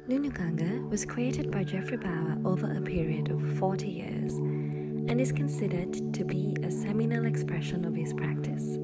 Lunuganga was created by Geoffrey Bawa over a period of 40 years and is considered to be a seminal expression of his practice,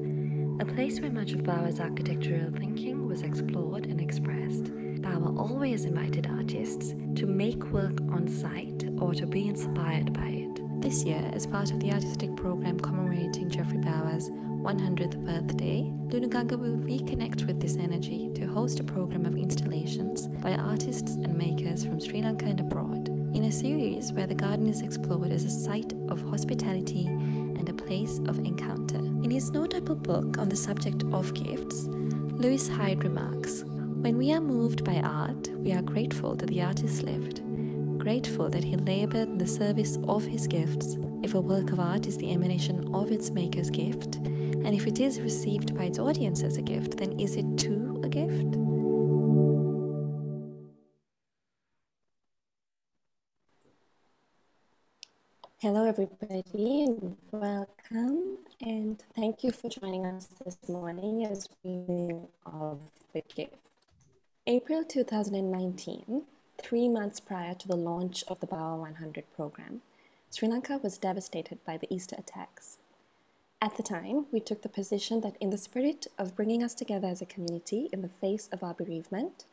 a place where much of Bawa's architectural thinking was explored and expressed. Bawa always invited artists to make work on site or to be inspired by it. This year, as part of the artistic program commemorating Geoffrey Bawa's 100th birthday, Lunuganga will reconnect with this energy to host a program of installations by artists and makers from Sri Lanka and abroad, in a series where the garden is explored as a site of hospitality and a place of encounter. In his notable book on the subject of gifts, Lewis Hyde remarks, "When we are moved by art, we are grateful that the artist lived, grateful that he labored in the service of his gifts. If a work of art is the emanation of its maker's gift, and if it is received by its audience as a gift, then is it too a gift?" Hello everybody and welcome, and thank you for joining us this morning as reading of the gift. April 2019, 3 months prior to the launch of the Bawa 100 program, Sri Lanka was devastated by the Easter attacks. At the time, we took the position that in the spirit of bringing us together as a community in the face of our bereavement,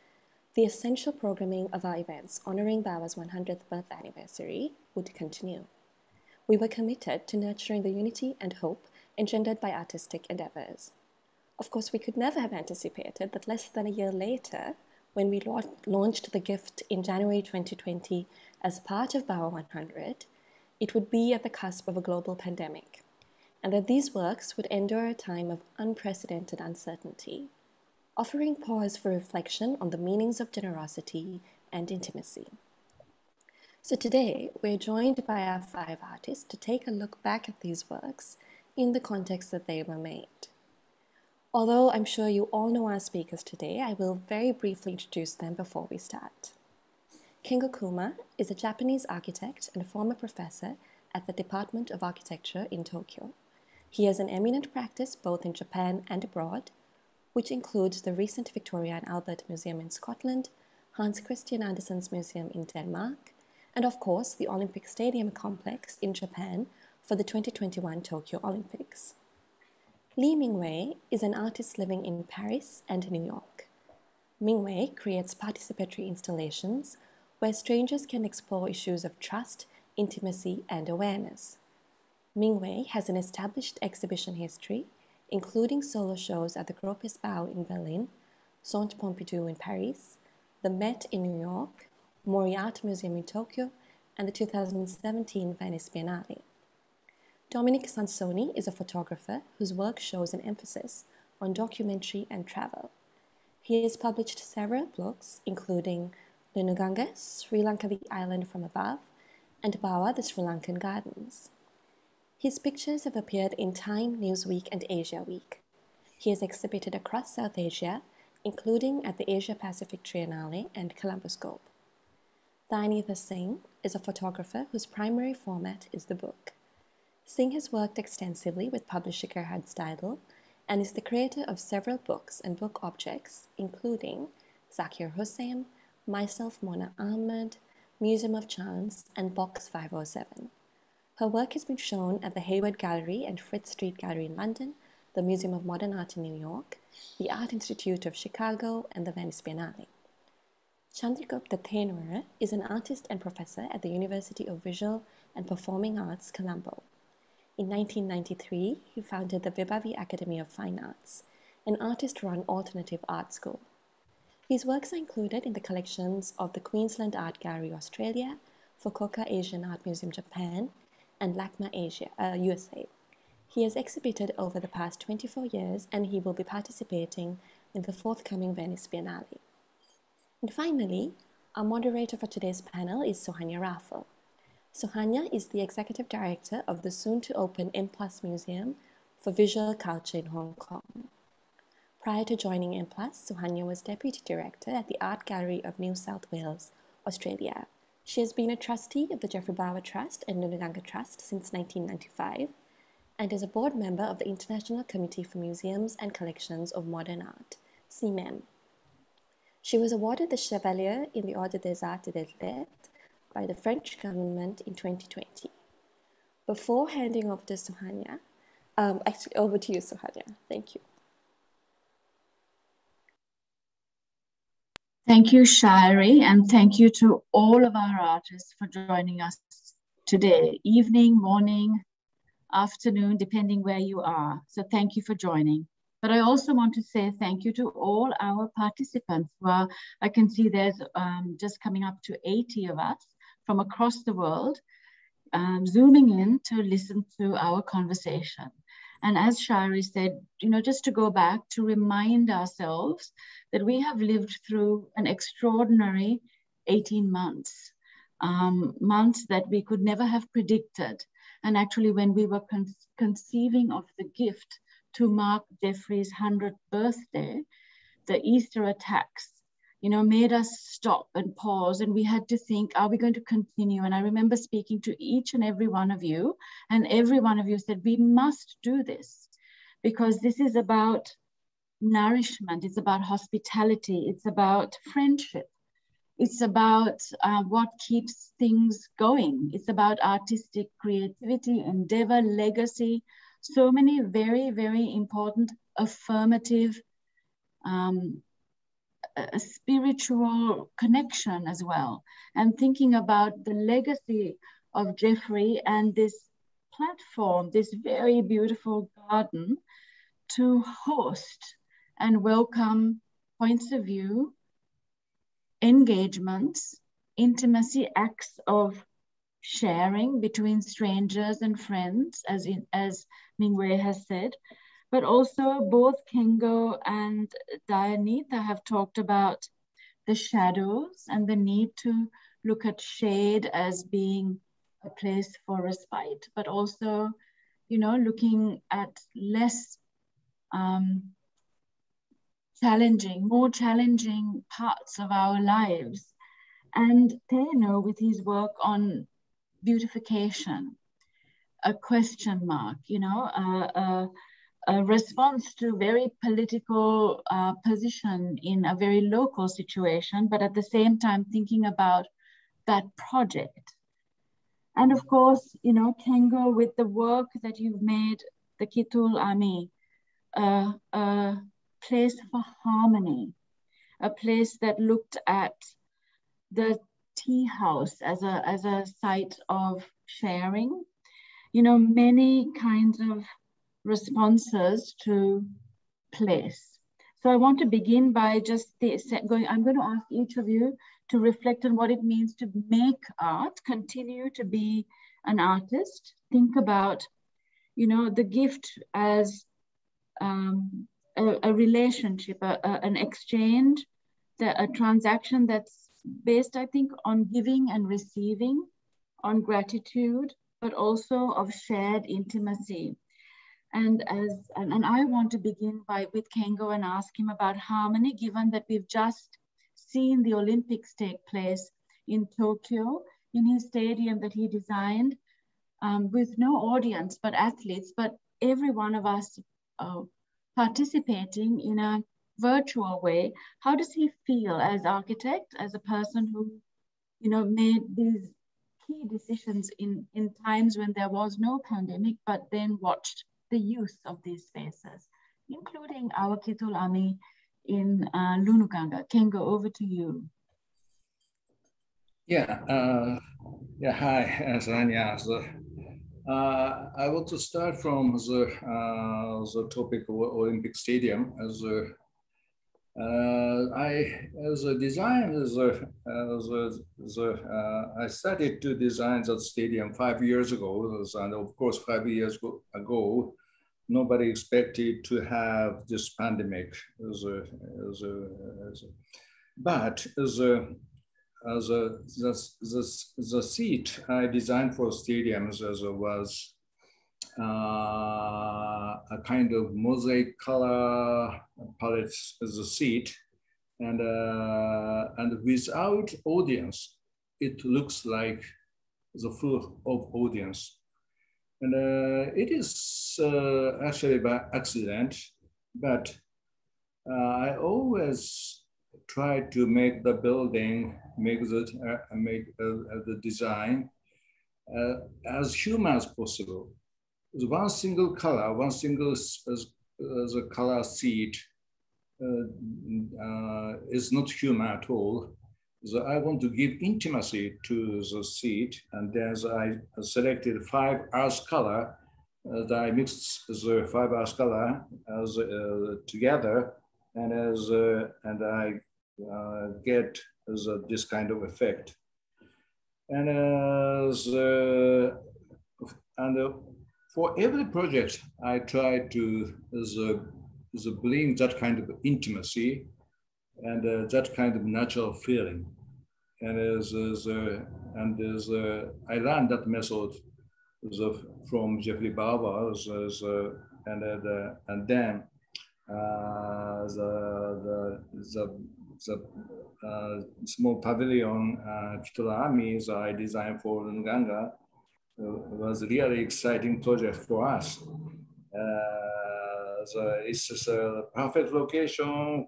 the essential programming of our events honoring Bawa's 100th birth anniversary would continue. We were committed to nurturing the unity and hope engendered by artistic endeavors. Of course, we could never have anticipated that less than a year later, when we launched the gift in January 2020 as part of Bawa 100, it would be at the cusp of a global pandemic, and that these works would endure a time of unprecedented uncertainty, offering pause for reflection on the meanings of generosity and intimacy. So today, we're joined by our 5 artists to take a look back at these works in the context that they were made. Although I'm sure you all know our speakers today, I will very briefly introduce them before we start. Kengo Kuma is a Japanese architect and a former professor at the Department of Architecture in Tokyo. He has an eminent practice both in Japan and abroad, which includes the recent Victoria and Albert Museum in Scotland, Hans Christian Andersen's Museum in Denmark, and of course the Olympic Stadium complex in Japan for the 2021 Tokyo Olympics. Mingwei is an artist living in Paris and New York. Mingwei creates participatory installations where strangers can explore issues of trust, intimacy, and awareness. Mingwei has an established exhibition history, including solo shows at the Gropius Bau in Berlin, Centre Pompidou in Paris, the Met in New York, Mori Art Museum in Tokyo, and the 2017 Venice Biennale. Dominic Sansoni is a photographer whose work shows an emphasis on documentary and travel. He has published several books, including Lunuganga, Sri Lanka, the Island from Above, and Bawa, the Sri Lankan Gardens. His pictures have appeared in Time, Newsweek, and Asia Week. He has exhibited across South Asia, including at the Asia Pacific Triennale and Columbuscope. Dayanita Singh is a photographer whose primary format is the book. Singh has worked extensively with publisher Gerhard Steidl and is the creator of several books and book objects, including Zakir Hussain, Myself Mona Ahmed, Museum of Chance, and Box 507. Her work has been shown at the Hayward Gallery and Fritz Street Gallery in London, the Museum of Modern Art in New York, the Art Institute of Chicago, and the Venice Biennale. Chandragupta Thenuwara is an artist and professor at the University of Visual and Performing Arts, Colombo. In 1993, he founded the Vibhavi Academy of Fine Arts, an artist-run alternative art school. His works are included in the collections of the Queensland Art Gallery, Australia, Fukuoka Asian Art Museum, Japan, and LACMA Asia, USA. He has exhibited over the past 24 years, and he will be participating in the forthcoming Venice Biennale. And finally, our moderator for today's panel is Suhanya Raffel. Suhanya is the Executive Director of the soon-to-open M+ Museum for Visual Culture in Hong Kong. Prior to joining M+, Suhanya was Deputy Director at the Art Gallery of New South Wales, Australia. She has been a trustee of the Geoffrey Bawa Trust and Lunuganga Trust since 1995 and is a board member of the International Committee for Museums and Collections of Modern Art, CMEM. She was awarded the Chevalier in the Ordre des Arts et des Lettres by the French government in 2020. Before handing over to Suhanya, over to you, Suhanya. Thank you. Thank you, Shari, and thank you to all of our artists for joining us today, evening, morning, afternoon, depending where you are. So thank you for joining. But I also want to say thank you to all our participants who are, I can see there's just coming up to 80 of us from across the world, zooming in to listen to our conversation. And as Shari said, just to go back to remind ourselves that we have lived through an extraordinary 18 months, months that we could never have predicted. And actually, when we were conceiving of the gift to mark Geoffrey's 100th birthday, the Easter attacks, made us stop and pause, and we had to think, are we going to continue? And I remember speaking to each and every one of you, and every one of you said, we must do this because this is about nourishment, it's about hospitality, it's about friendship, it's about what keeps things going, it's about artistic creativity, endeavor, legacy, so many very, very important affirmative a spiritual connection as well, and thinking about the legacy of Geoffrey and this platform, this very beautiful garden to host and welcome points of view, engagements, intimacy, acts of sharing between strangers and friends, as Mingwei has said. But also both Kengo and Dayanita have talked about the shadows and the need to look at shade as being a place for respite, but also, looking at less more challenging parts of our lives. And Teno, with his work on beautification, a question mark, a response to very political position in a very local situation, but at the same time thinking about that project. And of course, Kengo, with the work that you've made, the Kitul Ami, a place for harmony, a place that looked at the tea house as a site of sharing, many kinds of responses to place. So I want to begin by just I'm going to ask each of you to reflect on what it means to make art, continue to be an artist, think about, the gift as a relationship, an exchange, a transaction that's based, I think, on giving and receiving, on gratitude, but also of shared intimacy. And I want to begin with Kengo and ask him about harmony, given that we've just seen the Olympics take place in Tokyo, in his stadium that he designed, with no audience but athletes, but every one of us participating in a virtual way. How does he feel as architect, as a person who, made these key decisions in times when there was no pandemic, but then watched the use of these spaces, including our Kitul Ami in Lunuganga. Kengo, over to you. Hi, Sanya. I want to start from the topic of Olympic Stadium. I started to design that stadium 5 years ago, and of course 5 years ago, nobody expected to have this pandemic. But the seat I designed for stadiums was a kind of mosaic color palette as a seat, and without audience, it looks like the full of audience. And it is actually by accident, but I always try to make the building, make the design as human as possible. One single color, one single the color seat is not human at all. So I want to give intimacy to the seat, and then I selected 5 earth color. That I mixed the 5 earth color as together, and I get this kind of effect. And for every project, I try to bring that kind of intimacy and that kind of natural feeling. And I learned that method from Geoffrey Bawa, and then the small pavilion Kitola I designed for Lunuganga was a really exciting project for us. It's just a perfect location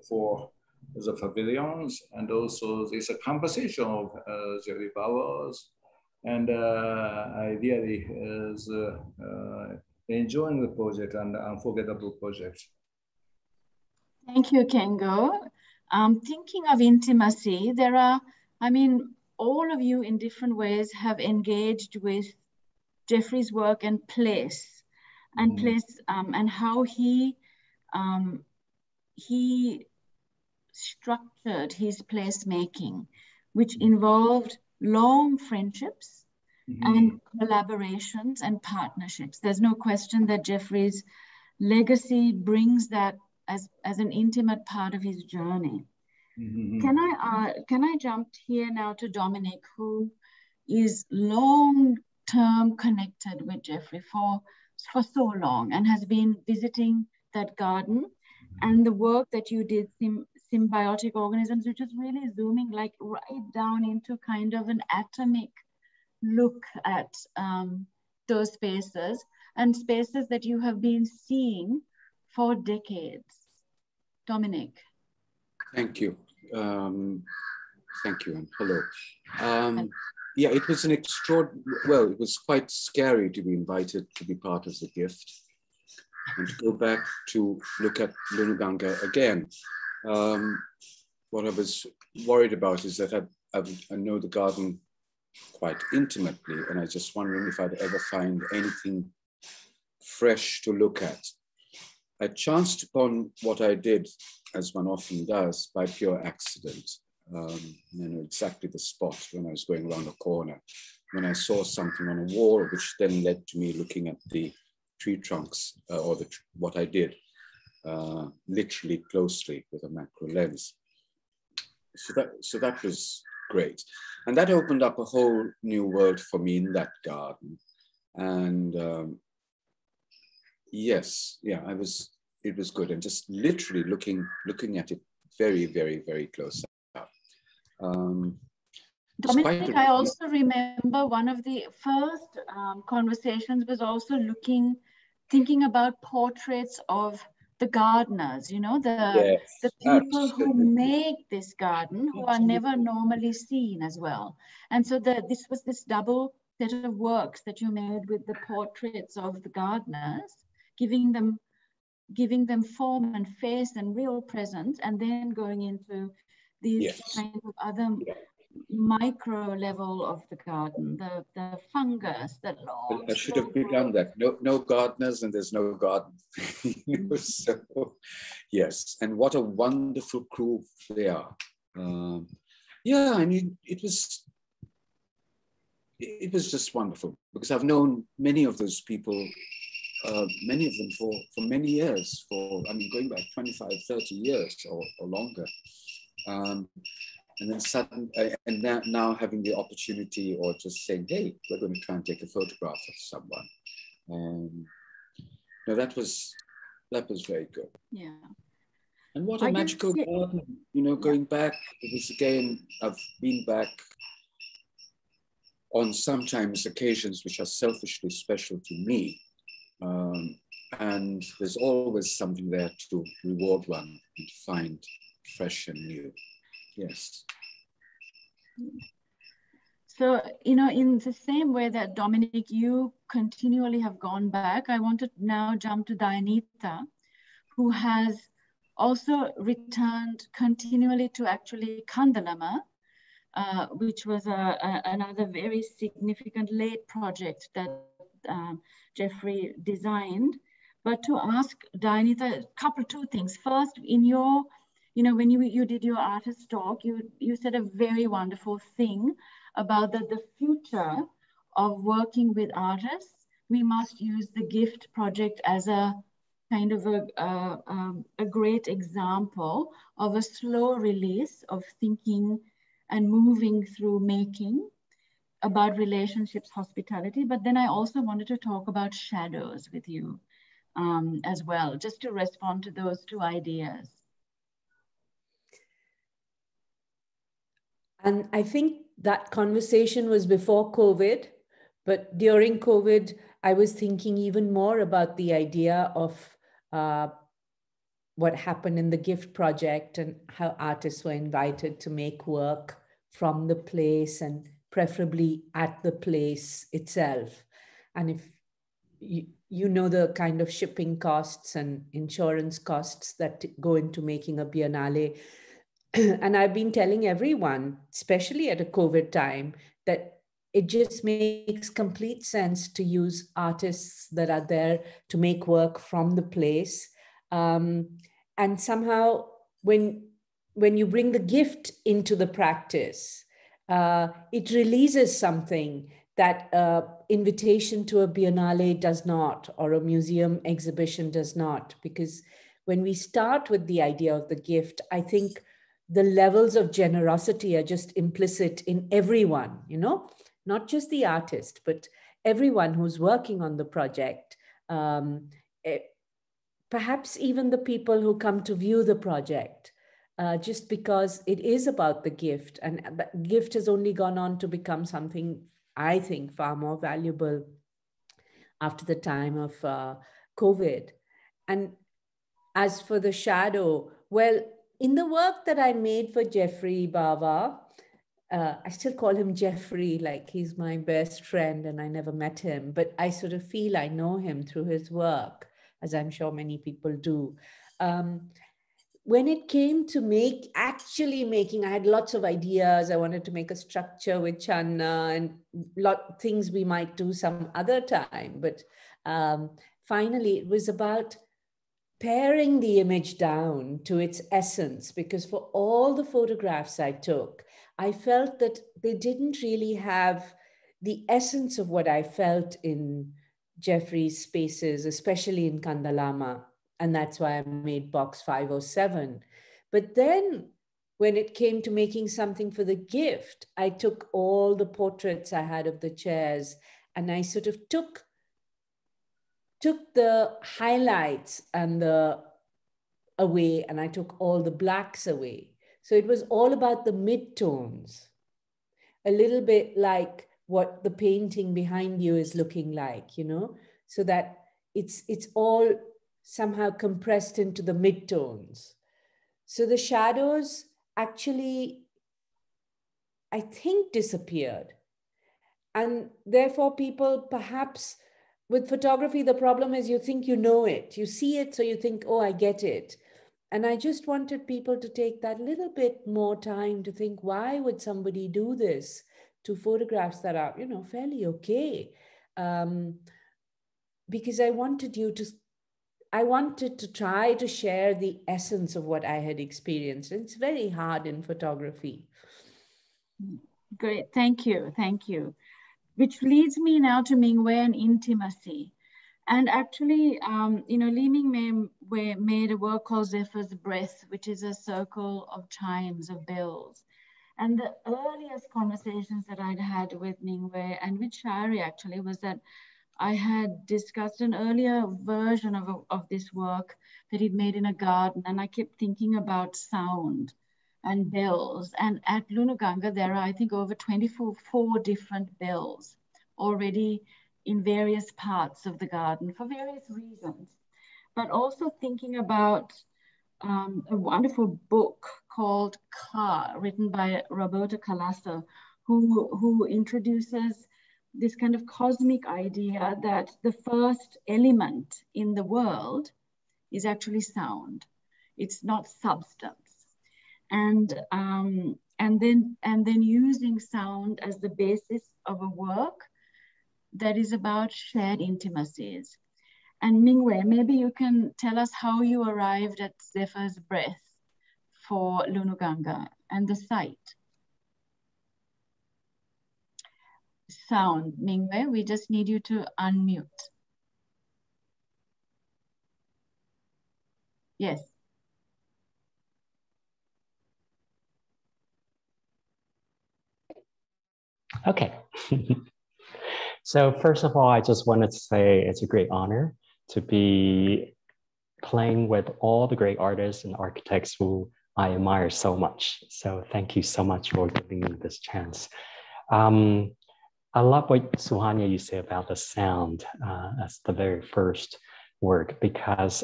for the pavilions, and also there's a composition of Geoffrey Bawa's, and I really enjoying the project and unforgettable project. Thank you, Kengo. Thinking of intimacy, there are, I mean, all of you in different ways have engaged with Geoffrey's work and place, and and how he structured his placemaking, which involved long friendships and collaborations and partnerships. There's no question that Geoffrey's legacy brings that as an intimate part of his journey. Can I jump here now to Dominic, who is long-term connected with Geoffrey for so long and has been visiting that garden and the work that you did, symbiotic organisms, which is really zooming like right down into kind of an atomic look at those spaces and spaces that you have been seeing for decades. Dominic. Thank you. Thank you, and hello. Yeah, it was an extraordinary, well, it was quite scary to be invited to be part of the gift and to go back to look at Lunuganga again. What I was worried about is that I know the garden quite intimately, and I was just wondering if I'd ever find anything fresh to look at. I chanced upon what I did, as one often does, by pure accident. I know exactly the spot when I was going around a corner, when I saw something on a wall, which then led to me looking at the tree trunks, or what I did, literally closely with a macro lens. So that was great. And that opened up a whole new world for me in that garden. And yes, yeah, it was good. And just literally looking at it very, very, very close up. Dominic, I also remember one of the first conversations was also thinking about portraits of the gardeners, you know, the people who make this garden, who are never normally seen as well. And so this was this double set of works that you made with the portraits of the gardeners, giving them form and face and real presence, and then going into these kind of other micro level of the garden, the fungus, the long. I should have begun that. No gardeners, and there's no garden. So, yes, and what a wonderful crew they are. Yeah, I mean, it was just wonderful, because I've known many of those people many of them for many years, I mean, going back 25, 30 years or longer. And then now having the opportunity or just saying, hey, we're going to try and take a photograph of someone. No, that was very good. Yeah. And what a magical garden, you know, going back, because again, I've been back on sometimes occasions which are selfishly special to me. And there's always something there to reward one and find fresh and new. Yes. So, you know, in the same way that Dominic, you continually have gone back, I want to now jump to Dayanita, who has also returned continually to actually Kandalama, which was another very significant late project that Geoffrey designed. But to ask Dayanita two things. First, in your, you know, when you did your artist talk, you said a very wonderful thing about the future of working with artists. We must use the GIFT project as a kind of a great example of a slow release of thinking and moving through making about relationships, hospitality. But then I also wanted to talk about shadows with you as well, just to respond to those two ideas. And I think that conversation was before COVID, but during COVID, I was thinking even more about the idea of what happened in the GIFT project and how artists were invited to make work from the place and preferably at the place itself. And if you know the kind of shipping costs and insurance costs that go into making a biennale. And I've been telling everyone, especially at a COVID time, that it just makes complete sense to use artists that are there to make work from the place. And somehow when you bring the gift into the practice, it releases something that invitation to a biennale does not, or a museum exhibition does not. Because when we start with the idea of the gift, I think the levels of generosity are just implicit in everyone, you know, not just the artist, but everyone who's working on the project. Perhaps even the people who come to view the project, just because it is about the gift. And the gift has only gone on to become something, I think, far more valuable after the time of COVID. And as for the shadow, well, in the work that I made for Geoffrey Bawa, I still call him Geoffrey, like he's my best friend and I never met him, but I sort of feel I know him through his work, as I'm sure many people do. When it came to actually making, I had lots of ideas. I wanted to make a structure with Channa and things we might do some other time. But finally, it was about paring the image down to its essence, because for all the photographs I took, I felt that they didn't really have the essence of what I felt in Geoffrey's spaces, especially in Kandalama. And that's why I made box 507. But then when it came to making something for the gift, I took all the portraits I had of the chairs and I sort of took the highlights and away, and I took all the blacks away. So it was all about the midtones, a little bit like what the painting behind you is looking like, you know, so that it's all somehow compressed into the midtones. So the shadows actually, I think, disappeared. And therefore people perhaps, with photography, the problem is you think you know it. You see it, so you think, oh, I get it. And I just wanted people to take that little bit more time to think, why would somebody do this to photographs that are, you know, fairly okay? Because I wanted to try to share the essence of what I had experienced. And it's very hard in photography. Great, thank you, thank you. Which leads me now to Mingwei and intimacy. And actually, Li Mingwei made a work called Zephyr's Breath, which is a circle of chimes, of bells. And the earliest conversations that I'd had with Mingwei and with Shari actually was that I had discussed an earlier version of this work that he'd made in a garden. And I kept thinking about sound and bells. And at Lunuganga, there are, I think, over 24 different bells already in various parts of the garden for various reasons. But also thinking about a wonderful book called Ka, written by Roberto Calasso, who introduces this kind of cosmic idea that the first element in the world is actually sound. It's not substance. And then using sound as the basis of a work that is about shared intimacies. And Mingwei, maybe you can tell us how you arrived at Zephyr's Breath for Lunuganga and the site. Sound, Mingwei, we just need you to unmute. Yes. Okay. So first of all, I just wanted to say it's a great honor to be playing with all the great artists and architects who I admire so much. So thank you so much for giving me this chance. I love what Suhanya you say about the sound as the very first word, because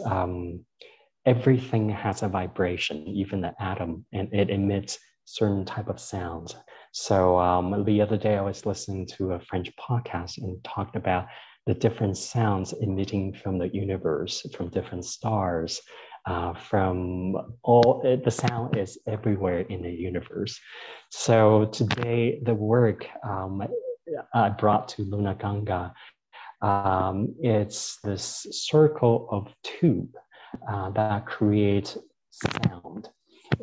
everything has a vibration, even the atom, and it emits certain type of sounds. So the other day I was listening to a French podcast and talked about the different sounds emitting from the universe, from different stars, from all, the sound is everywhere in the universe. So today the work I brought to Lunuganga, it's this circle of tube that creates sound.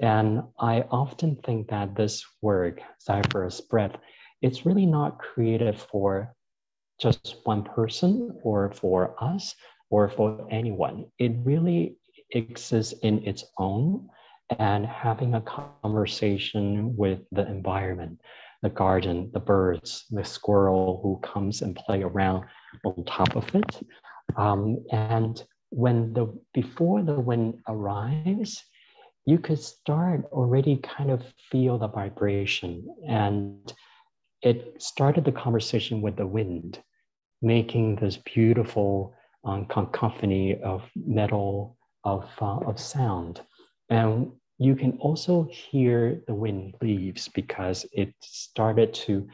And I often think that this work, Zephyr's Breath, it's really not created for just one person or for us or for anyone. It really exists in its own, and having a conversation with the environment, the garden, the birds, the squirrel who comes and play around on top of it. And before the wind arrives, you could start already kind of feel the vibration. And it started the conversation with the wind, making this beautiful cacophony of metal, of sound. And you can also hear the wind leaves because it started to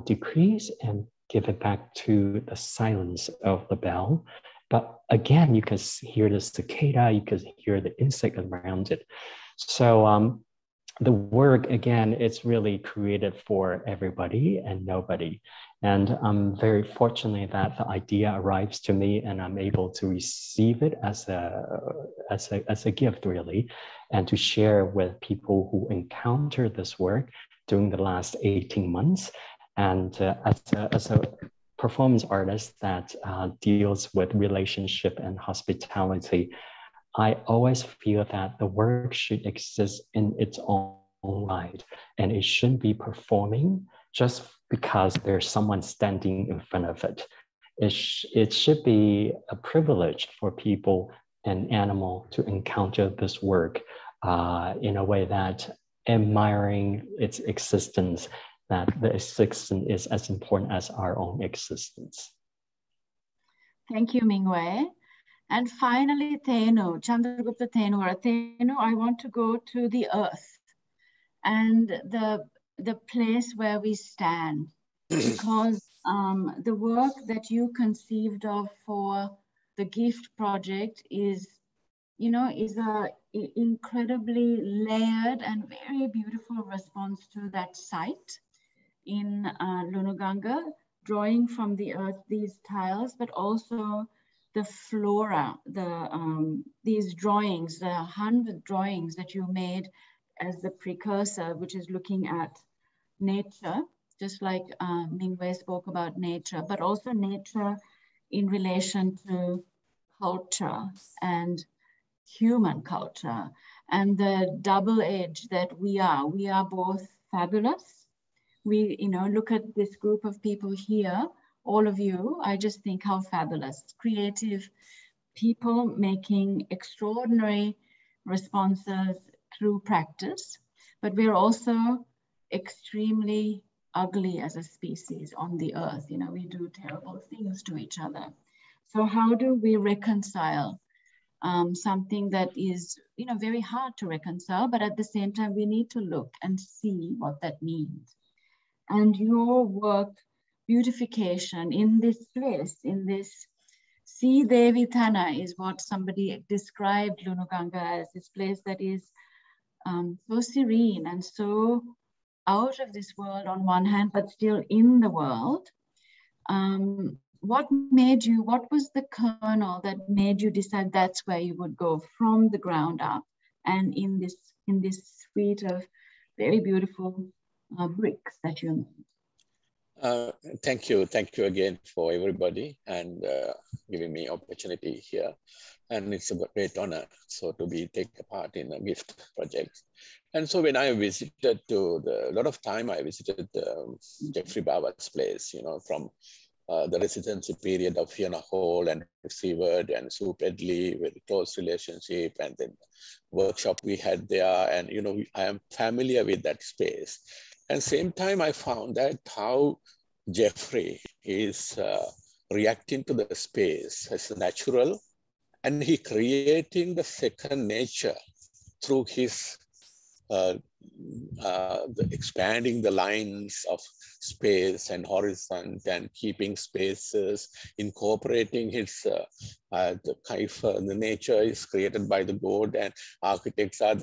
decrease and give it back to the silence of the bell. But again, you can hear the cicada, you can hear the insect around it. So the work, again, it's really created for everybody and nobody. And I'm very fortunate that the idea arrives to me and I'm able to receive it as a gift, really, and to share with people who encounter this work during the last 18 months. And as a performance artist that deals with relationship and hospitality, I always feel that the work should exist in its own right, and it shouldn't be performing just because there's someone standing in front of it. It should be a privilege for people and animal to encounter this work in a way that admiring its existence, that the existence is as important as our own existence. Thank you, Mingwei. And finally, Thenu, Chandragupta Thenuwara. Thenu, I want to go to the earth and the place where we stand, because the work that you conceived of for the GIFT project is a incredibly layered and very beautiful response to that site in Lunuganga, drawing from the earth these tiles, but also the flora, these drawings, the 100 drawings that you made as the precursor, which is looking at nature, just like Mingwei spoke about nature, but also nature in relation to culture and human culture, and the double edge that we are both fabulous. We, look at this group of people here, all of you, I just think how fabulous, creative people making extraordinary responses through practice, but we're also extremely ugly as a species on the earth. We do terrible things to each other. So how do we reconcile something that is, very hard to reconcile, but at the same time, we need to look and see what that means. And your work, beautification in this place, in this Sea Devi Thana, is what somebody described Lunuganga as, this place that is so serene and so out of this world on one hand, but still in the world. What was the kernel that made you decide that's where you would go from the ground up, and in this suite of very beautiful bricks that you made? Thank you again for everybody and giving me opportunity here. And it's a great honor to take a part in a gift project. And so when I visited a lot of time I visited Geoffrey Bawa's place, from the residency period of Fiona Hall and Seward and Sue Pedley, very close relationship, and then workshop we had there. And, I am familiar with that space. And same time, I found that how Geoffrey is reacting to the space as natural, and he creating the second nature through his expanding the lines of space and horizon and keeping spaces, incorporating his the nature is created by the God, and architects are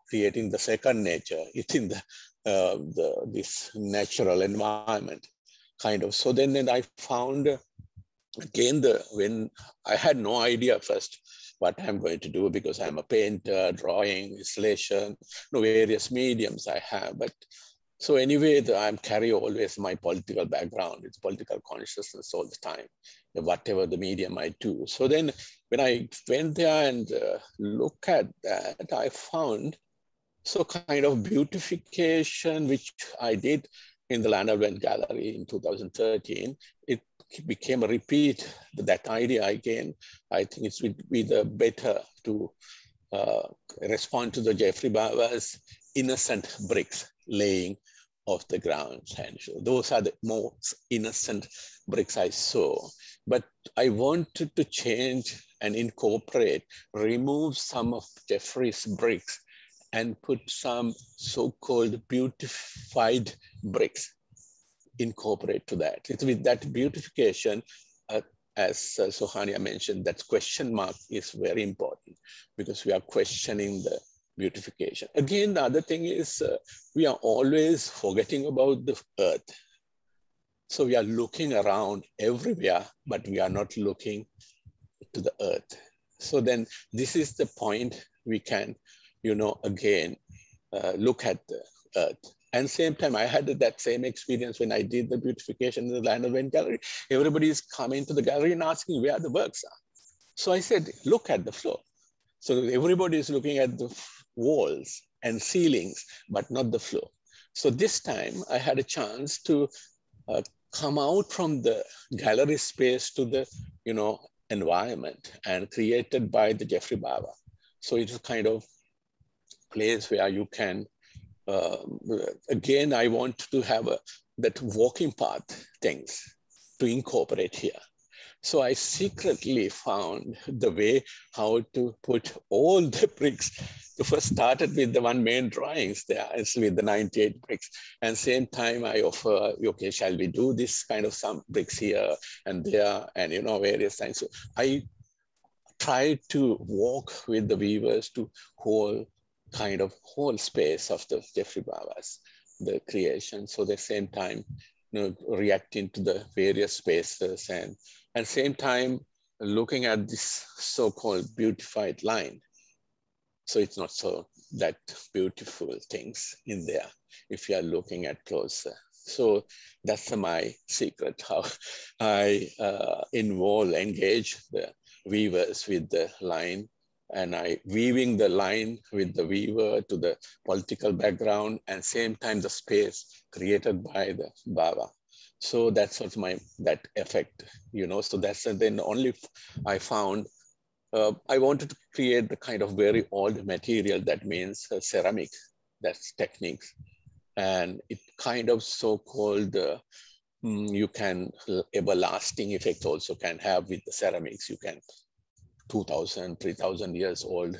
creating the second nature. It's in this natural environment kind of. So then I found again when I had no idea first what I'm going to do, because I'm a painter, drawing, installation, various mediums I have. But so anyway, I carry always my political background. It's political consciousness all the time, whatever the medium I do. So then when I went there and look at that, I found so kind of beautification, which I did in the Land Advent Gallery in 2013. It became a repeat, that idea again. I think it would be the better to respond to the Geoffrey Bawa's innocent bricks laying of the ground. And so those are the most innocent bricks I saw. But I wanted to change and incorporate, remove some of Geoffrey's bricks and put some so-called beautified bricks, incorporate to that. It's with that beautification, as Suhanya mentioned, that question mark is very important, because we are questioning the beautification. Again, the other thing is we are always forgetting about the earth. So we are looking around everywhere, but we are not looking to the earth. So then this is the point we can, again, look at the earth. And same time, I had that same experience when I did the beautification in the Land Advent Gallery. Everybody is coming to the gallery and asking where the works are. So I said, look at the floor. So everybody is looking at the walls and ceilings, but not the floor. So this time I had a chance to come out from the gallery space to the, environment, and created by the Geoffrey Bawa. So it's a kind of place where you can, again, I want to have that walking path things to incorporate here. So I secretly found the way how to put all the bricks. So first started with the one main drawings there, it's with the 98 bricks. And same time I offer, okay, shall we do this kind of some bricks here and there, and various things. So I tried to walk with the weavers to whole space of the Geoffrey Bawa's, the creation. So at the same time, reacting to the various spaces, and same time looking at this so-called beautified line. So it's not so that beautiful things in there if you are looking at closer. So that's my secret, how I engage the weavers with the line, and I weaving the line with the weaver to the political background, and same time the space created by the Bawa. So that's what's that effect, so that's then only I found, I wanted to create the kind of very old material, that means ceramic, that's techniques. And it kind of so-called, you can everlasting effects also can have with the ceramics. You can 2,000, 3,000 years old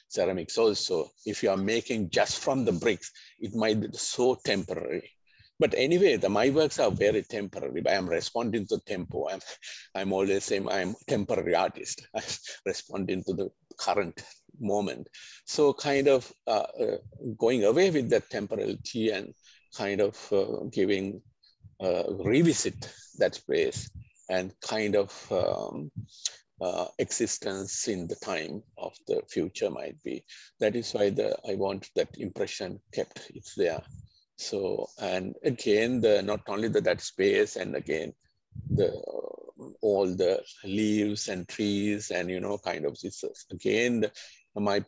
ceramics also. If you are making just from the bricks, it might be so temporary. But anyway, my works are very temporary. I am responding to tempo. I'm always saying I'm temporary artist. I'm responding to the current moment. So kind of going away with that temporality and kind of giving, revisit that space and kind of existence in the time of the future might be. That is why I want that impression kept, it's there. So, and again, not only that space, and again, all the leaves and trees and, kind of, it's again, my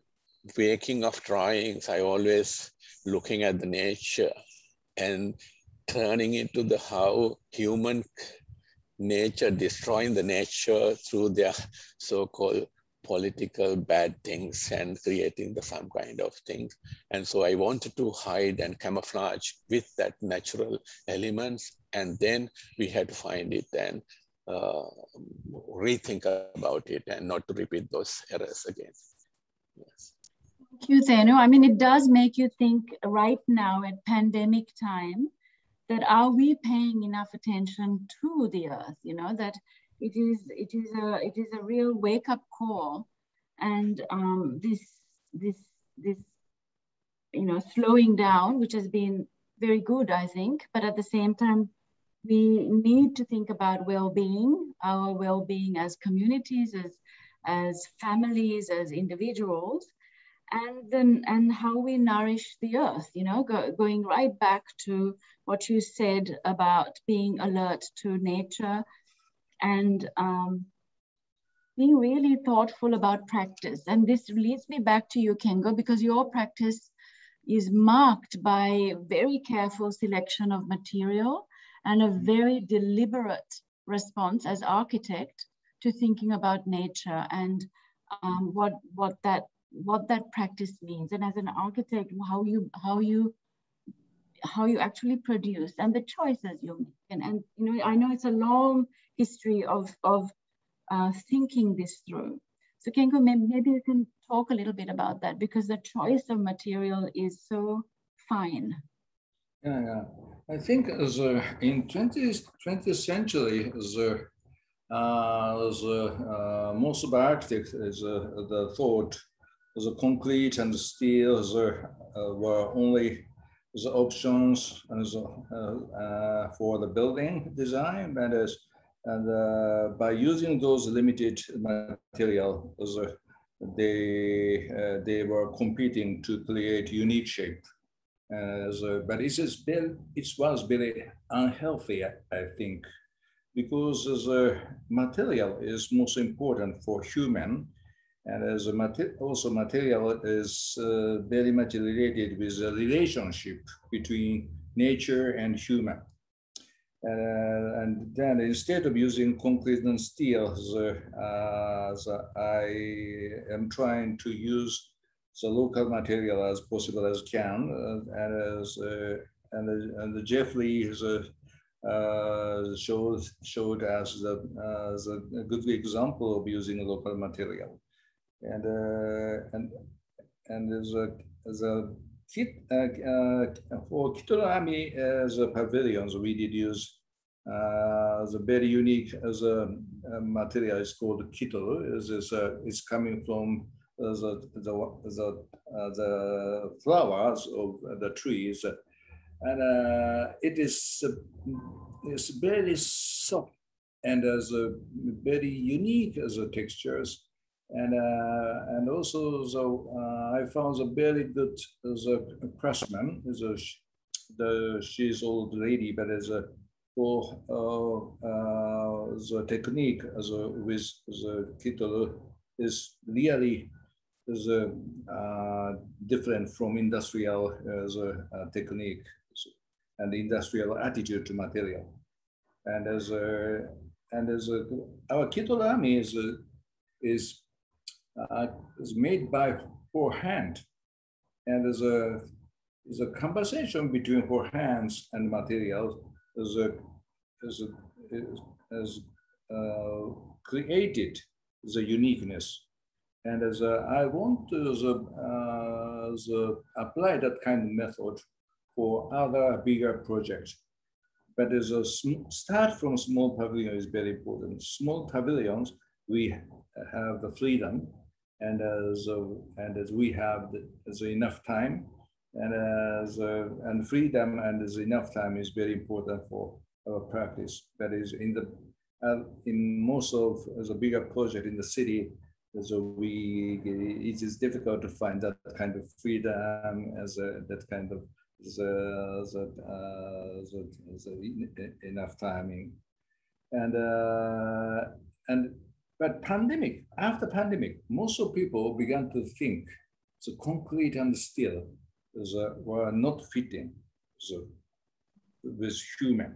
waking of drawings, I always looking at the nature and turning into how human nature, destroying the nature through their so-called political bad things and creating some kind of things. And so I wanted to hide and camouflage with that natural elements. And then we had to find it and rethink about it and not to repeat those errors again. Yes. Thank you, Thenu. I mean, it does make you think right now at pandemic time, that are we paying enough attention to the earth? That it is a real wake up call, and this slowing down, which has been very good, I think. But at the same time, we need to think about well-being, our well-being as communities, as families, as individuals, and how we nourish the earth. Going right back to what you said about being alert to nature and being really thoughtful about practice. And this leads me back to you, Kengo, because your practice is marked by very careful selection of material and a very deliberate response as architect to thinking about nature and what that practice means, and as an architect, how you actually produce and the choices you make. And I know it's a long history of thinking this through. So Kengo, maybe you can talk a little bit about that, because the choice of material is so fine. Yeah. I think as in 20th century, most of architects the thought the concrete and steel were only the options for the building design, and by using those limited material, they were competing to create unique shape. But it was very unhealthy, I think, because the material is most important for human. And as also material is very much related with the relationship between nature and human. And then instead of using concrete and steel, I am trying to use the local material as possible as can. And Geoffrey showed us a good example of using local material. And as a kit for Kitorami as a pavilions, we did use the very unique as a material is called kito. It's coming from the flowers of the trees, and it is it's very soft and as a very unique as a textures. And also, I found a very good as a craftsman, she's old lady, but as a for the technique as a, with the kettle is really is different from industrial technique and industrial attitude to material. And as our kettle army is made by for hand, and as a conversation between for hands and materials has created the uniqueness. And as I want to apply that kind of method for other bigger projects. But as a start from small pavilion is very important. Small pavilions, we have the freedom, and as we have enough time, and freedom and as enough time is very important for our practice. That is in most of the bigger project in the city. So it is difficult to find that kind of freedom that kind of enough timing, but after pandemic, most of people began to think the concrete and steel were not fitting with human,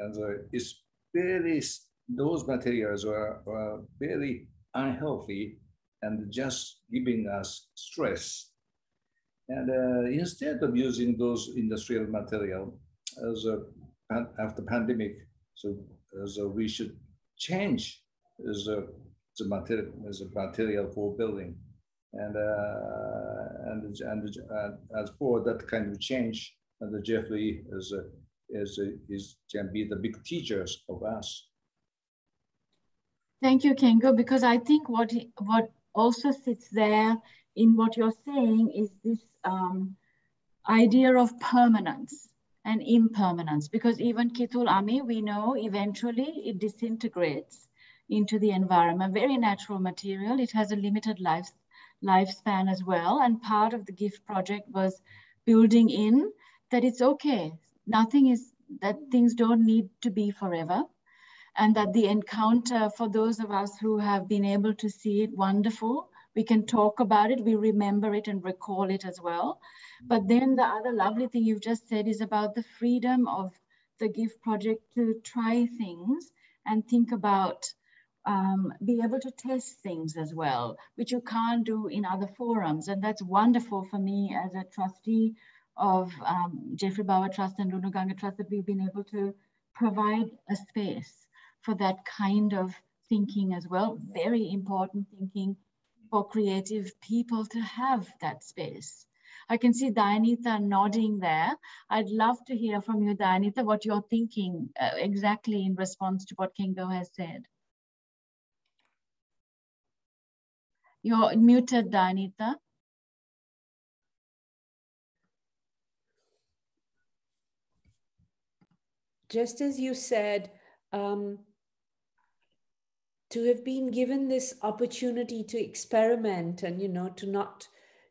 and it's very those materials were very unhealthy and just giving us stress. And instead of using those industrial material after pandemic, so we should change the material for building, and as for that kind of change, the Geoffrey can be the big teachers of us. Thank you, Kengo, because I think what also sits there in what you're saying is this idea of permanence and impermanence, because even Kitul Ami, we know eventually it disintegrates into the environment, very natural material. It has a limited lifespan as well. And part of the GIFT project was building in that it's okay. That things don't need to be forever. And that the encounter, for those of us who have been able to see it, wonderful. We can talk about it, we remember it and recall it as well. But then the other lovely thing you've just said is about the freedom of the GIFT project to try things and think about, be able to test things as well, which you can't do in other forums. And that's wonderful for me as a trustee of Geoffrey Bawa Trust and Lunuganga Trust, that we've been able to provide a space for that kind of thinking as well. Very important thinking for creative people to have that space. I can see Dayanita nodding there. I'd love to hear from you, Dayanita, what you're thinking exactly in response to what Kengo has said. You're muted, Dayanita. Just as you said, to have been given this opportunity to experiment and,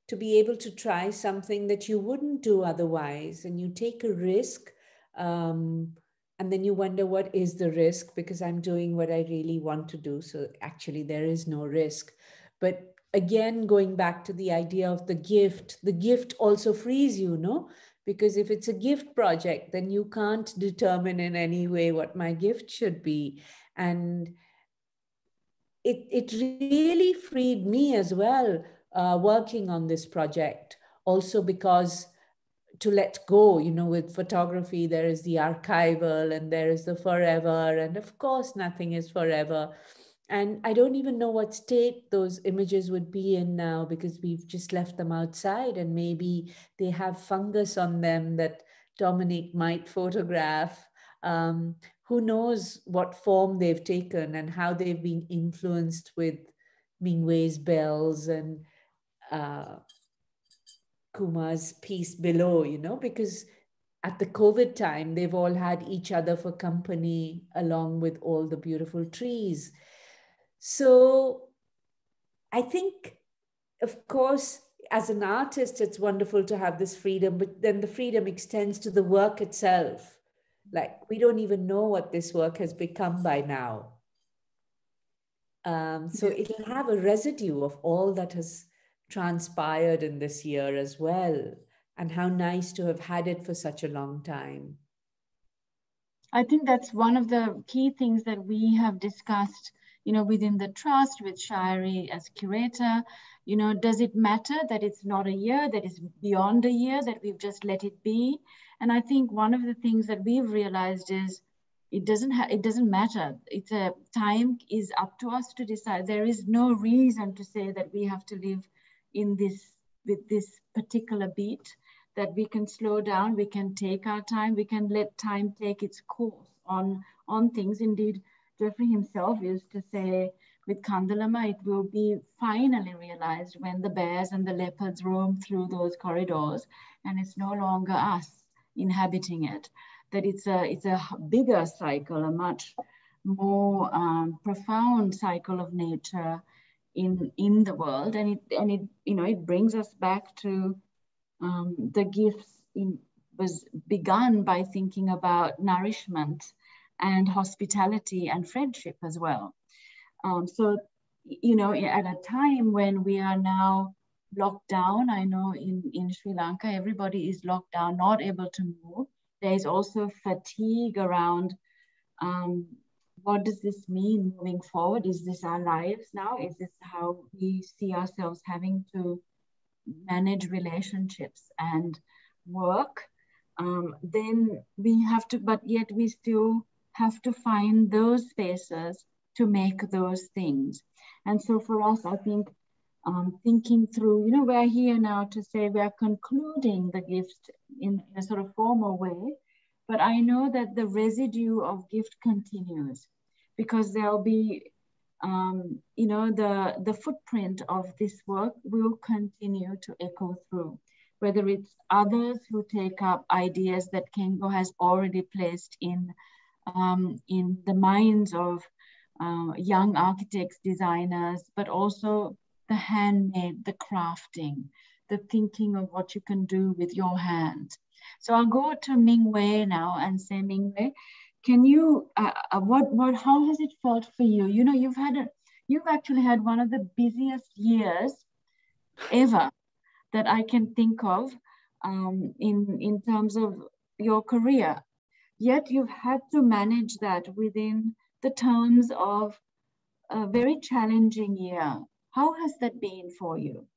to be able to try something that you wouldn't do otherwise, and you take a risk, and then you wonder, what is the risk? Because I'm doing what I really want to do. So actually there is no risk. But again, going back to the idea of the gift also frees you, no? Because if it's a gift project, then you can't determine in any way what my gift should be. And it really freed me as well, working on this project. Also because to let go, with photography, there is the archival and there is the forever. And of course, nothing is forever. And I don't even know what state those images would be in now, because we've just left them outside and maybe they have fungus on them that Dominic might photograph. Who knows what form they've taken and how they've been influenced with Mingwei's bells and Kuma's piece below, because at the COVID time, they've all had each other for company along with all the beautiful trees. So I think, of course, as an artist, it's wonderful to have this freedom, but then the freedom extends to the work itself. Like, we don't even know what this work has become by now. So it'll have a residue of all that has transpired in this year as well. And how nice to have had it for such a long time. I think that's one of the key things that we have discussed, you know, within the trust with Shari as curator. You know, does it matter that it's not a year, that is beyond a year, that we've just let it be? And I think one of the things that we've realized is it doesn't matter. It's a time is up to us to decide. There is no reason to say that we have to live in this with this particular beat, that we can slow down, we can take our time, we can let time take its course on things. Indeed, Geoffrey himself used to say, with Kandalama, it will be finally realized when the bears and the leopards roam through those corridors and it's no longer us inhabiting it, that it's a bigger cycle, a much more profound cycle of nature in the world. And it you know, it brings us back to the gifts was begun by thinking about nourishment and hospitality and friendship as well. So, you know, at a time when we are now locked down, I know in Sri Lanka, everybody is locked down, not able to move. There is also fatigue around what does this mean moving forward? Is this our lives now? Is this how we see ourselves having to manage relationships and work? Then we have to, but yet we still have to find those spaces to make those things. And so for us, I think thinking through, you know, we're here now to say we're concluding the gift in a sort of formal way, but I know that the residue of gift continues because there'll be, you know, the footprint of this work will continue to echo through, whether it's others who take up ideas that Kengo has already placed in the minds of young architects, designers, but also the handmade, the crafting, the thinking of what you can do with your hands. So I'll go to Mingwei now and say, Mingwei, can you, how has it felt for you? You know, you've actually had one of the busiest years ever that I can think of in terms of your career. Yet you've had to manage that within the terms of a very challenging year. How has that been for you?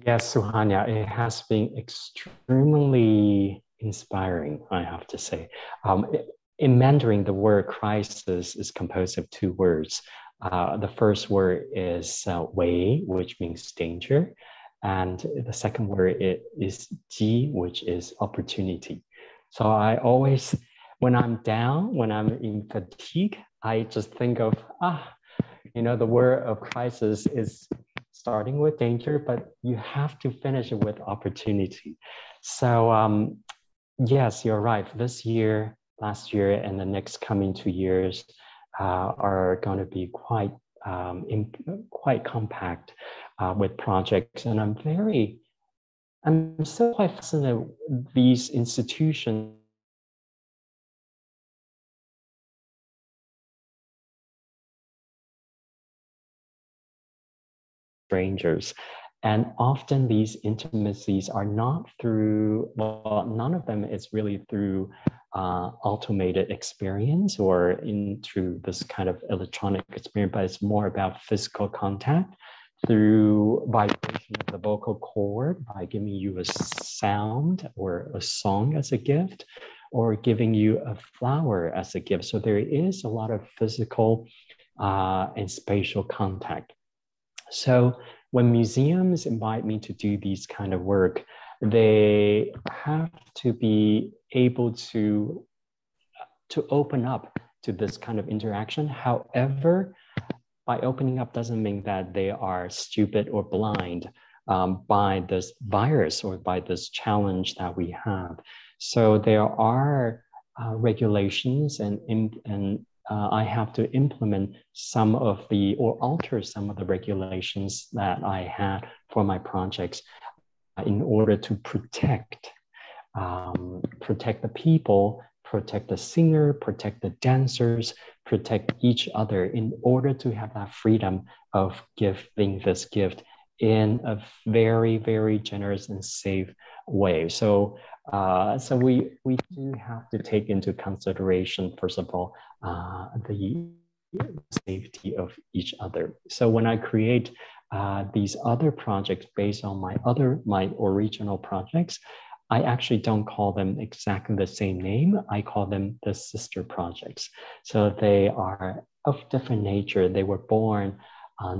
Yes, Suhanya, it has been extremely inspiring, I have to say. In Mandarin, the word crisis is composed of two words. The first word is wei, which means danger. And the second word is ji, which is opportunity. So I always, when I'm down, when I'm in fatigue, I just think of, you know, the word of crisis is starting with danger, but you have to finish it with opportunity. So yes, you're right. This year, last year, and the next coming 2 years are going to be quite compact with projects. And I'm still quite fascinated with these institutions strangers. And often these intimacies are not through, well, none of them is really through automated experience or into this kind of electronic experience, but it's more about physical contact through vibration of the vocal cord by giving you a sound or a song as a gift, or giving you a flower as a gift. So there is a lot of physical and spatial contact. So when museums invite me to do these kind of work, they have to be able to open up to this kind of interaction. However, by opening up doesn't mean that they are stupid or blind by this virus or by this challenge that we have. So there are regulations and I have to implement some of the, or alter some of the regulations that I had for my projects in order to protect the people, protect the singer, protect the dancers, protect each other in order to have that freedom of giving this gift in a very, very generous and safe way. So, so we do have to take into consideration, first of all, the safety of each other. So when I create these other projects based on my original projects, I actually don't call them exactly the same name. I call them the sister projects. So they are of different nature. They were born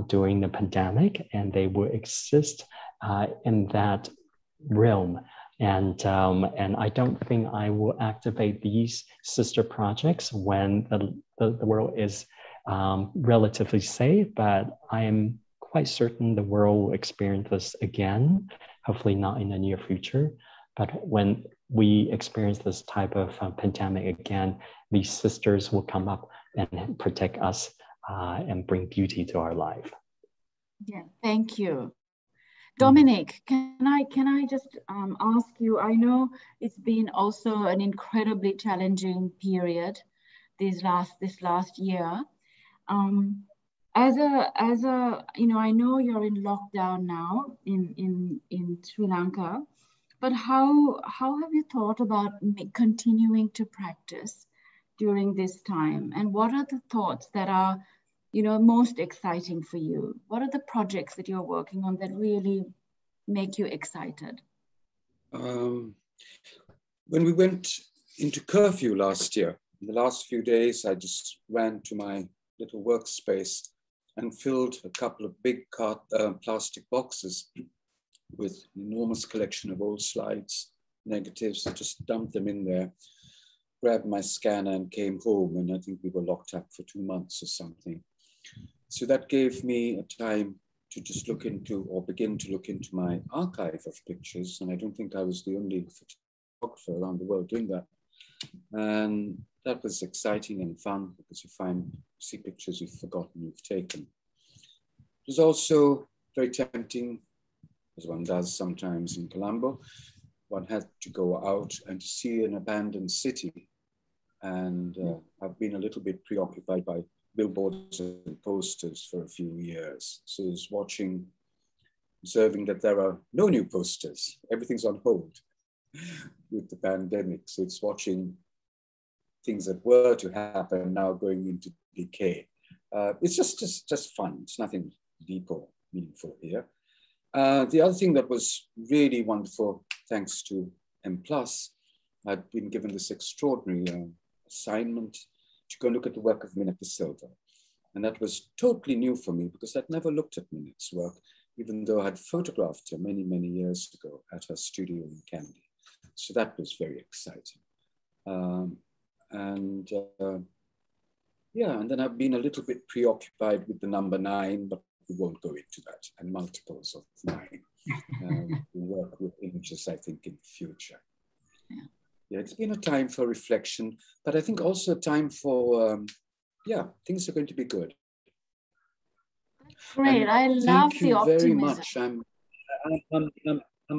during the pandemic, and they will exist in that realm. And I don't think I will activate these sister projects when the world is relatively safe, but I am quite certain the world will experience this again, hopefully not in the near future. But when we experience this type of pandemic again, these sisters will come up and protect us and bring beauty to our life. Yeah, thank you. Dominic, can I just ask you, I know it's been also an incredibly challenging period this last year. As a I know you're in lockdown now in Sri Lanka, but how have you thought about continuing to practice during this time? And what are the thoughts that are, most exciting for you? What are the projects that you're working on that really make you excited? When we went into curfew last year, in the last few days, I just ran to my little workspace and filled a couple of big plastic boxes with an enormous collection of old slides, negatives, and just dumped them in there, grabbed my scanner and came home. And I think we were locked up for 2 months or something. So that gave me a time to just look into, or begin to look into, my archive of pictures. And I don't think I was the only photographer around the world doing that. And that was exciting and fun, because you see pictures you've forgotten you've taken. It was also very tempting, as one does sometimes in Colombo. One had to go out and see an abandoned city. And I've been a little bit preoccupied by billboards and posters for a few years. So I was observing that there are no new posters. Everything's on hold with the pandemic. So it's watching things that were to happen now going into decay. It's just fun. It's nothing deep or meaningful here. The other thing that was really wonderful, thanks to M+, I'd been given this extraordinary assignment to go look at the work of Minette Silva. And that was totally new for me, because I'd never looked at Minette's work, even though I had photographed her many, many years ago at her studio in Candy. So that was very exciting. Yeah, and then I've been a little bit preoccupied with the number 9, but we won't go into that, and multiples of 9. We'll work with images, I think, in the future. Yeah, it's been a time for reflection, but I think also a time for, things are going to be good. Great, and I love the optimism. Very much. I'm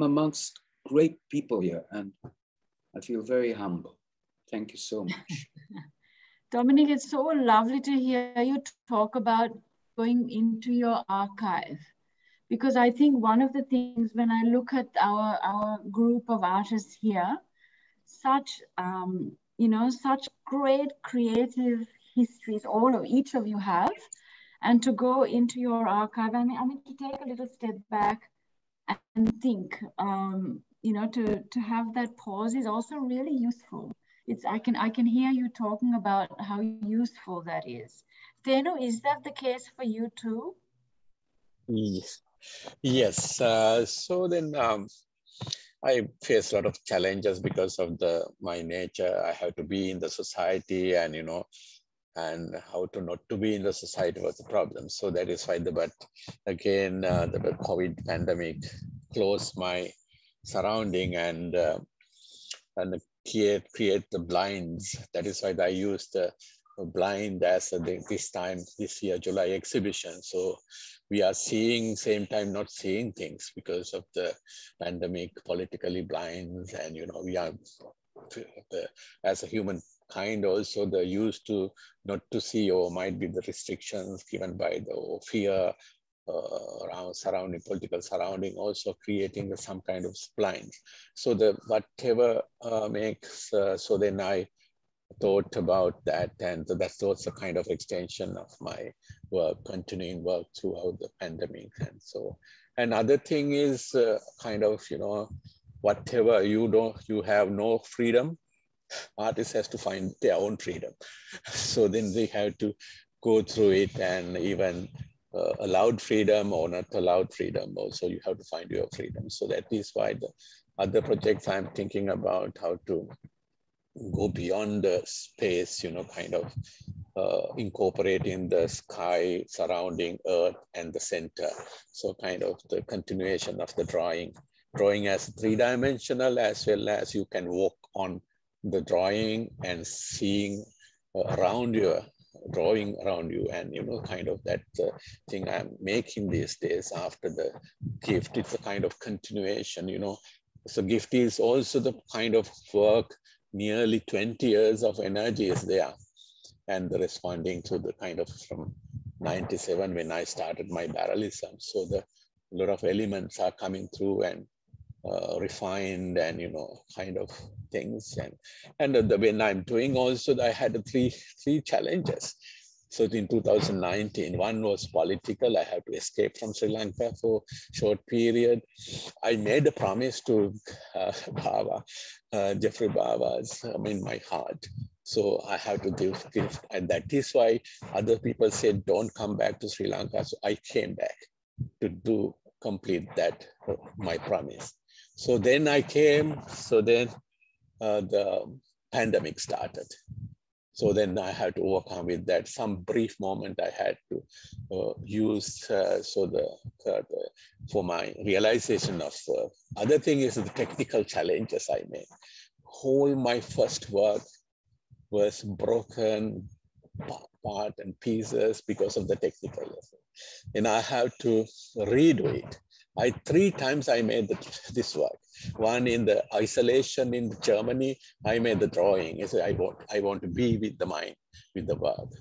amongst great people here, and I feel very humble. Thank you so much. Dominic, it's so lovely to hear you talk about going into your archive, because I think one of the things when I look at our group of artists here, such great creative histories each of you have, and to go into your archive, I mean to take a little step back and think, to have that pause is also really useful. I can hear you talking about how useful that is. Thenu, is that the case for you too? Yes. So then I face a lot of challenges because of my nature. I have to be in the society, and and how to not to be in the society was the problem. So that is why but again, the COVID pandemic closed my surrounding and create the blinds. That is why I used blind as this year, July exhibition. So we are seeing, same time not seeing things because of the pandemic, politically blind. And, you know, we are, as a human kind also, they're used to not to see, or might be the restrictions given by the fear around surrounding, political surrounding, also creating some kind of blinds. So the whatever makes, so then I thought about that, and that's also a kind of extension of my work, continuing work throughout the pandemic. And so another thing is kind of, you know, whatever you have no freedom, artists has to find their own freedom. So then they have to go through it, and even allowed freedom or not allowed freedom, also you have to find your freedom. So that is why the other projects I'm thinking about how to go beyond the space, you know, kind of incorporating the sky surrounding Earth and the center. So kind of the continuation of the drawing as three-dimensional, as well as you can walk on the drawing and seeing around your drawing around you. And, you know, kind of that thing I'm making these days after the gift. It's a kind of continuation, you know. So gift is also the kind of work, nearly 20 years of energy is there, and the responding to the kind of from 97 when I started my barrelism. So the a lot of elements are coming through and refined, and, you know, kind of things. And when I'm doing also, I had three challenges. So in 2019, one was political. I had to escape from Sri Lanka for a short period. I made a promise to Bawa, Geoffrey Bawa's in my heart. So I have to give gift. And that is why other people said, don't come back to Sri Lanka. So I came back to complete that, my promise. So then I came, so then the pandemic started. So then I had to overcome with that. Some brief moment I had to use for my realization of other thing is the technical challenges I made. Whole my first work was broken part and pieces because of the technical lesson. And I have to redo it. 3 times I made this work. One in the isolation in Germany, I made the drawing. I said, I want to be with the mind, with the work.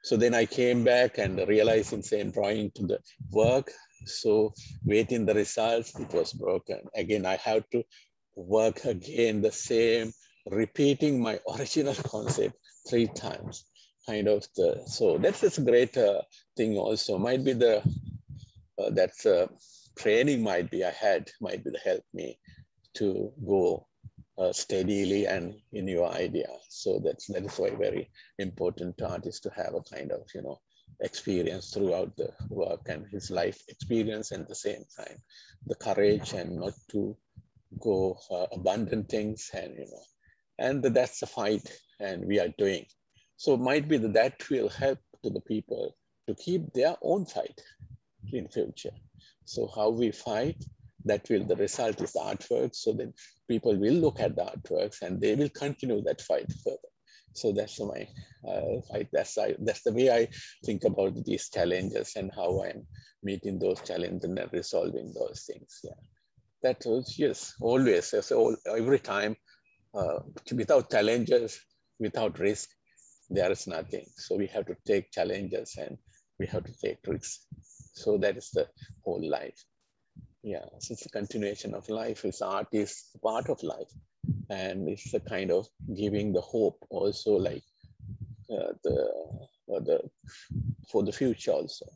So then I came back and realizing same drawing to the work. So waiting the results, it was broken. Again, I have to work again the same, repeating my original concept 3 times. Kind of so that's a great thing also. Might be the, that's training might be help me to go steadily and in your idea. So that is why very important to artists to have a kind of, you know, experience throughout the work and his life experience, and at the same time, the courage and not to go abandon things, and, you know, and that's a fight and we are doing. So it might be that will help to the people to keep their own fight in future. So how we fight, that will, the result is the artwork. So then people will look at the artworks and they will continue that fight further. So that's my fight. That's the way I think about these challenges and how I'm meeting those challenges and resolving those things. Yeah, that was, yes, always, every time, without challenges, without risk, there is nothing. So we have to take challenges and we have to take risks. So that is the whole life. Yeah, so it's a continuation of life. It's art is part of life, and it's a kind of giving the hope also, like for the future also.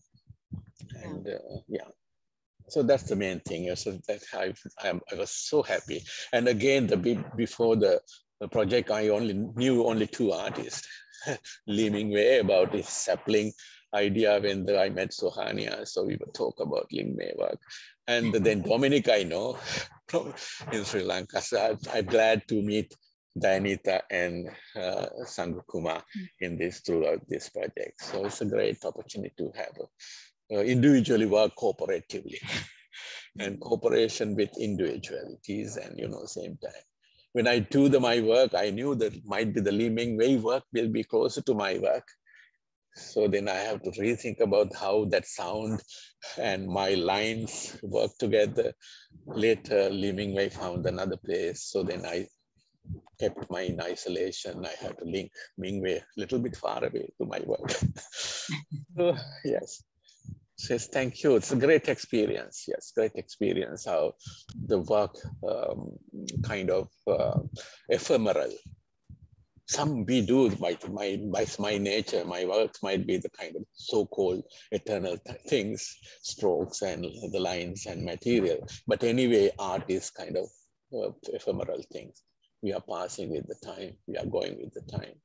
And yeah, so that's the main thing. So that I was so happy. And again, before the project, I knew only 2 artists. Mingwei about his sapling idea when I met Suhanya. So we would talk about Mingwei work. And then Dominic, I know in Sri Lanka. So I'm glad to meet Dayanita and Chandragupta Kuma throughout this project. So it's a great opportunity to have individually work cooperatively and cooperation with individualities, and, you know, same time. when I do my work, I knew that might be the Mingwei work will be closer to my work. So then I have to rethink about how that sound and my lines work together. Later, Mingwei found another place. So then I kept mine in isolation. I had to link Mingwei a little bit far away to my work. So, yes. Says, thank you. It's a great experience. Yes, great experience. How the work kind of ephemeral. Some we do by my nature, my works might be the kind of so-called eternal things, strokes and the lines and material. But anyway, art is kind of ephemeral things. We are passing with the time. We are going with the time,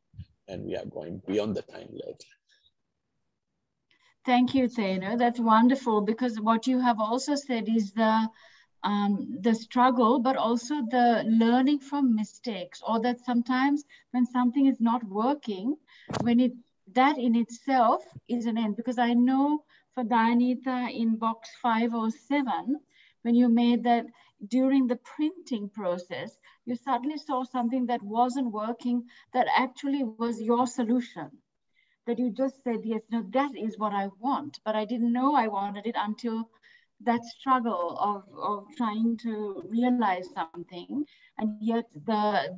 and we are going beyond the time later. Thank you, Theno. That's wonderful, because what you have also said is the struggle, but also the learning from mistakes, or that sometimes when something is not working, that in itself is an end. Because I know for Dayanita in box 507, when you made that during the printing process, you suddenly saw something that wasn't working, that actually was your solution. That you just said, yes, no, that is what I want, but I didn't know I wanted it until that struggle of trying to realize something, and yet the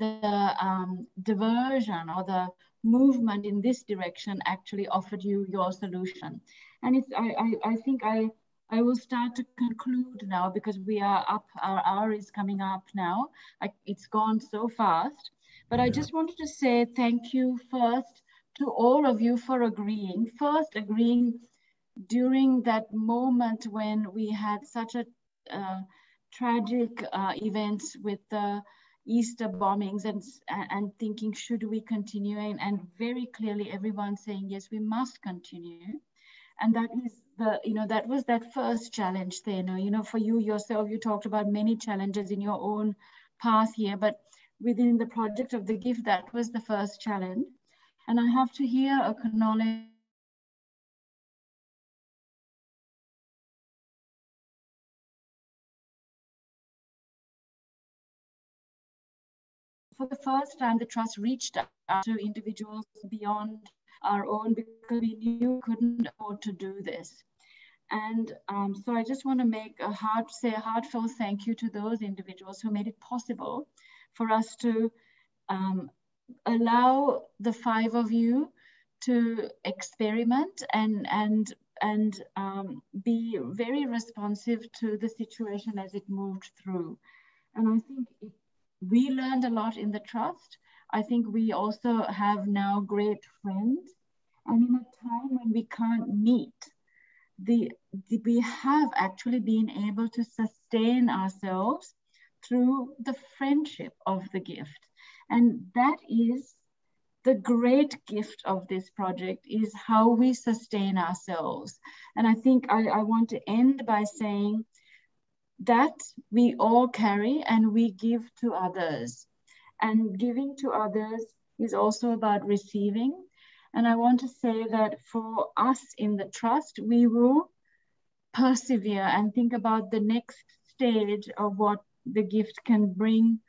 diversion or the movement in this direction actually offered you your solution. And it's I think I will start to conclude now, because we are up, our hour is coming up now. It's gone so fast, but I just wanted to say thank you first to all of you for agreeing. First, agreeing during that moment when we had such a tragic events with the Easter bombings, and thinking, should we continue? And very clearly everyone saying, yes, we must continue. And that is that was that first challenge, Theno. For you yourself, you talked about many challenges in your own path here, but within the project of the gift, that was the first challenge. And I have to here acknowledge for the first time, the trust reached out to individuals beyond our own, because we knew we couldn't afford to do this. And so I just want to make a heartfelt thank you to those individuals who made it possible for us to allow the 5 of you to experiment and be very responsive to the situation as it moved through. And I think we learned a lot in the trust. I think we also have now great friends. And in a time when we can't meet, we have actually been able to sustain ourselves through the friendship of the gift. And that is the great gift of this project, is how we sustain ourselves. And I think I want to end by saying that we all carry and we give to others. And giving to others is also about receiving. And I want to say that for us in the trust, we will persevere and think about the next stage of what the gift can bring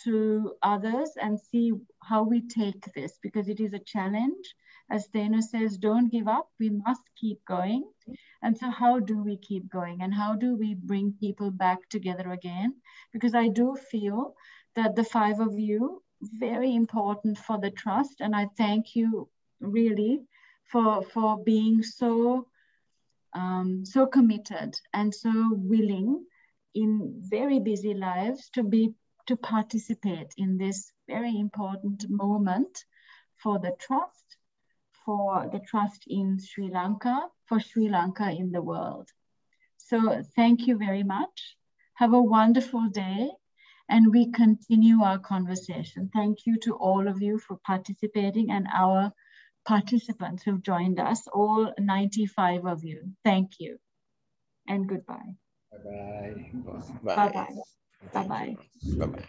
to others, and see how we take this, because it is a challenge. As Theno says, don't give up, we must keep going. And so how do we keep going, and how do we bring people back together again? Because I do feel that the 5 of you, very important for the trust, and I thank you really for being so committed and so willing in very busy lives to participate in this very important moment for the trust in Sri Lanka, for Sri Lanka in the world. So thank you very much. Have a wonderful day, and we continue our conversation. Thank you to all of you for participating, and our participants who've joined us, all 95 of you. Thank you and goodbye. Bye-bye. Bye-bye. Bye-bye. Bye-bye.